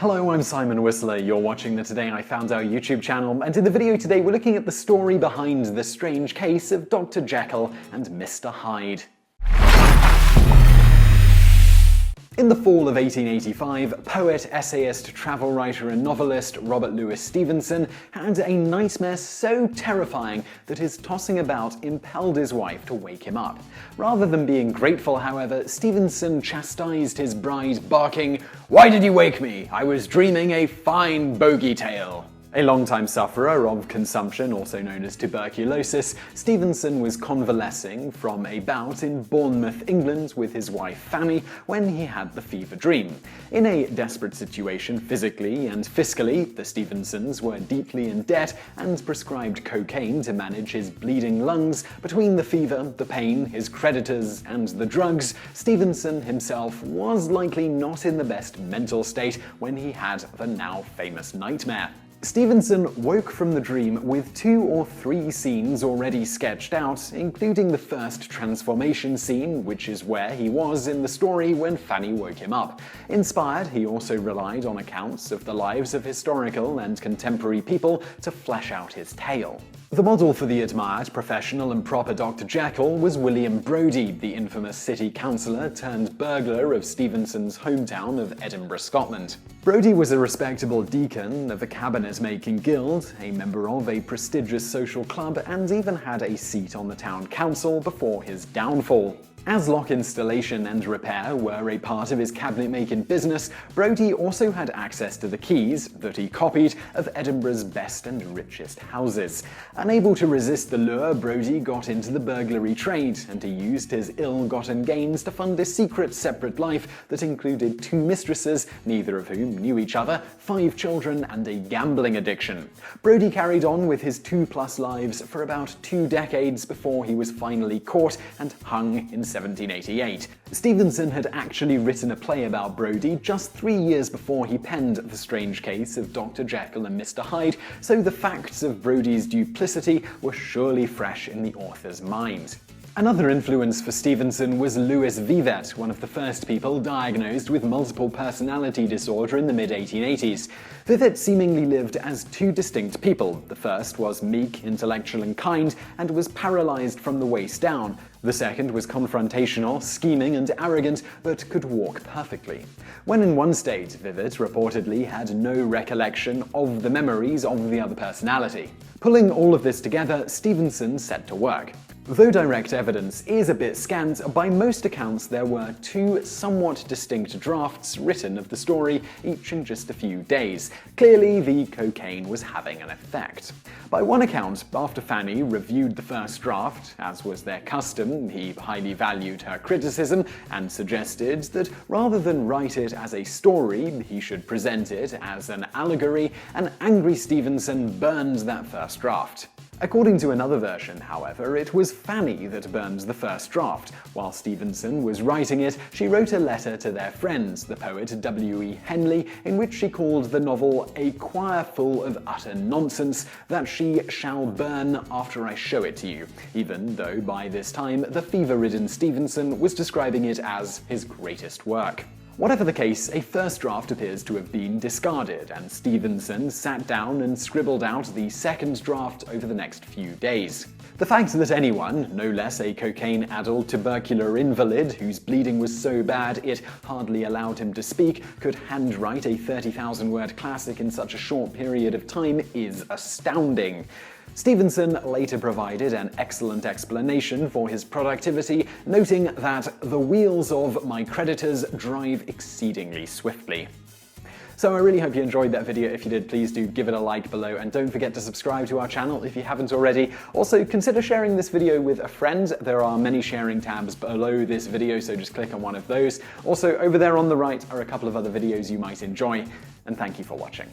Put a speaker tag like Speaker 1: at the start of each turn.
Speaker 1: Hello, I'm Simon Whistler. You're watching the Today I Found Out YouTube channel, and in the video today we're looking at the story behind the strange case of Dr. Jekyll and Mr. Hyde. In the fall of 1885, poet, essayist, travel writer and novelist Robert Louis Stevenson had a nightmare so terrifying that his tossing about impelled his wife to wake him up. Rather than being grateful, however, Stevenson chastised his bride, barking, "Why did you wake me? I was dreaming a fine bogey tale." A longtime sufferer of consumption, also known as tuberculosis, Stevenson was convalescing from a bout in Bournemouth, England with his wife Fanny when he had the fever dream. In a desperate situation physically and fiscally, the Stevensons were deeply in debt and prescribed cocaine to manage his bleeding lungs. Between the fever, the pain, his creditors, and the drugs, Stevenson himself was likely not in the best mental state when he had the now famous nightmare. Stevenson woke from the dream with 2 or 3 scenes already sketched out, including the first transformation scene, which is where he was in the story when Fanny woke him up. Inspired, he also relied on accounts of the lives of historical and contemporary people to flesh out his tale. The model for the admired, professional and proper Dr. Jekyll was William Brody, the infamous city councillor turned burglar of Stevenson's hometown of Edinburgh, Scotland. Brody was a respectable deacon of a cabinet-making guild, a member of a prestigious social club, and even had a seat on the town council before his downfall. As lock installation and repair were a part of his cabinet-making business, Brody also had access to the keys, that he copied, of Edinburgh's best and richest houses. Unable to resist the lure, Brody got into the burglary trade, and he used his ill-gotten gains to fund a secret, separate life that included 2 mistresses, neither of whom knew each other, 5 children, and a gambling addiction. Brody carried on with his 2+ lives for about 2 decades before he was finally caught and hung in 1788. Stevenson had actually written a play about Brody just 3 years before he penned The Strange Case of Dr. Jekyll and Mr. Hyde, so the facts of Brody's duplicity were surely fresh in the author's mind. Another influence for Stevenson was Louis Vivat, one of the first people diagnosed with multiple personality disorder in the mid-1880s. Vivat seemingly lived as 2 distinct people. The first was meek, intellectual and kind, and was paralyzed from the waist down. The second was confrontational, scheming and arrogant, but could walk perfectly. When in one state, Vivat reportedly had no recollection of the memories of the other personality. Pulling all of this together, Stevenson set to work. Though direct evidence is a bit scant, by most accounts there were 2 somewhat distinct drafts written of the story, each in just a few days. Clearly, the cocaine was having an effect. By one account, after Fanny reviewed the first draft, as was their custom, he highly valued her criticism and suggested that rather than write it as a story, he should present it as an allegory, and angry Stevenson burned that first draft. According to another version, however, it was Fanny that burned the first draft. While Stevenson was writing it, she wrote a letter to their friends, the poet W.E. Henley, in which she called the novel a choir full of utter nonsense that she shall burn after I show it to you, even though by this time the fever-ridden Stevenson was describing it as his greatest work. Whatever the case, a first draft appears to have been discarded, and Stevenson sat down and scribbled out the second draft over the next few days. The fact that anyone, no less a cocaine-addled tubercular invalid whose bleeding was so bad it hardly allowed him to speak, could handwrite a 30,000-word classic in such a short period of time is astounding. Stevenson later provided an excellent explanation for his productivity, noting that the wheels of my creditors drive exceedingly swiftly. So I really hope you enjoyed that video. If you did, please do give it a like below, and don't forget to subscribe to our channel if you haven't already. Also, consider sharing this video with a friend. There are many sharing tabs below this video, so just click on one of those. Also, over there on the right are a couple of other videos you might enjoy, and thank you for watching.